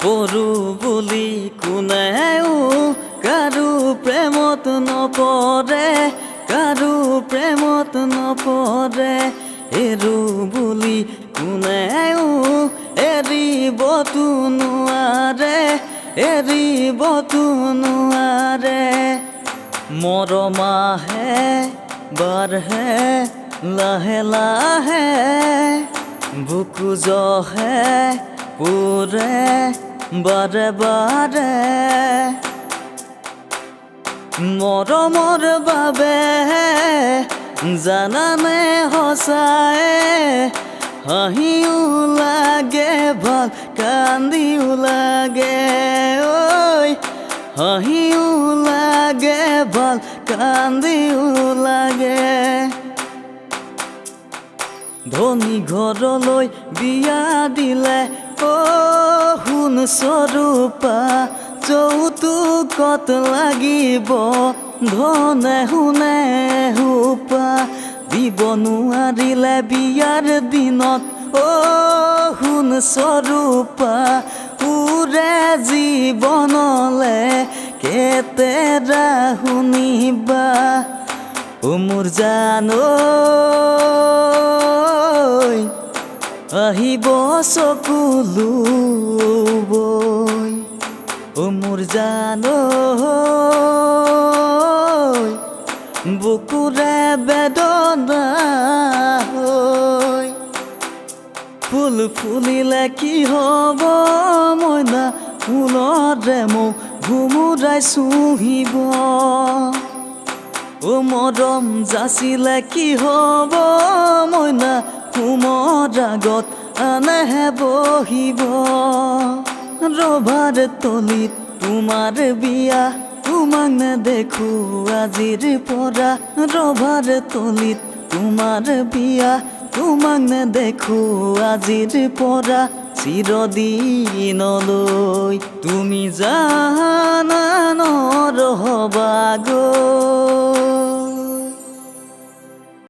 পৰু বুলি কোনেও কাৰো প্ৰেমত নপৰে, কাৰো প্ৰেমত নপৰে। এৰো বুলি কোনেও এৰিবতো নোৱাৰে, এৰিবতো নোৱাৰে। মৰম আহে বাঢ়ে লাহে লাহে, বুকু জহে পুৰে বাৰে বাৰে। মৰমৰ বাবে জানানে সঁচাই, হাঁহিও লাগে ভাল কান্দিও লাগে। ঐ হাঁহিও লাগে ভাল কান্দিও লাগে। ধনী ঘৰলৈ বিয়া দিলে সোণ স্বৰূপা, যৌতুকত লাগিব ধনে সোণে সোপা। দিব নোৱাৰিলে বিয়াৰ দিনত সোণ স্বৰূপা, উৰে জীৱনলে কেতেৰা শুনিবা। মোৰ জান আহিব চকুলো বৈ, মোৰ জান বুকুৰে বেদনা হৈ। ফুল ফুলিলে কি হ'ব মইনা, ফুলৰে মোক ঘুমুৰাই চুহিব। মৰম যাচিলে কি হ'ব মইনা, মোৰ আগত আনেহে বহিব। ৰভাৰ তলিত তোমাৰ বিয়া, তোমাক নেদেখো আজিৰ পৰা। ৰভাৰ তলিত তোমাৰ বিয়া, তোমাক নেদেখো আজিৰ পৰা। চিৰদিনলৈ তুমি জানা নৰহবা গৈ।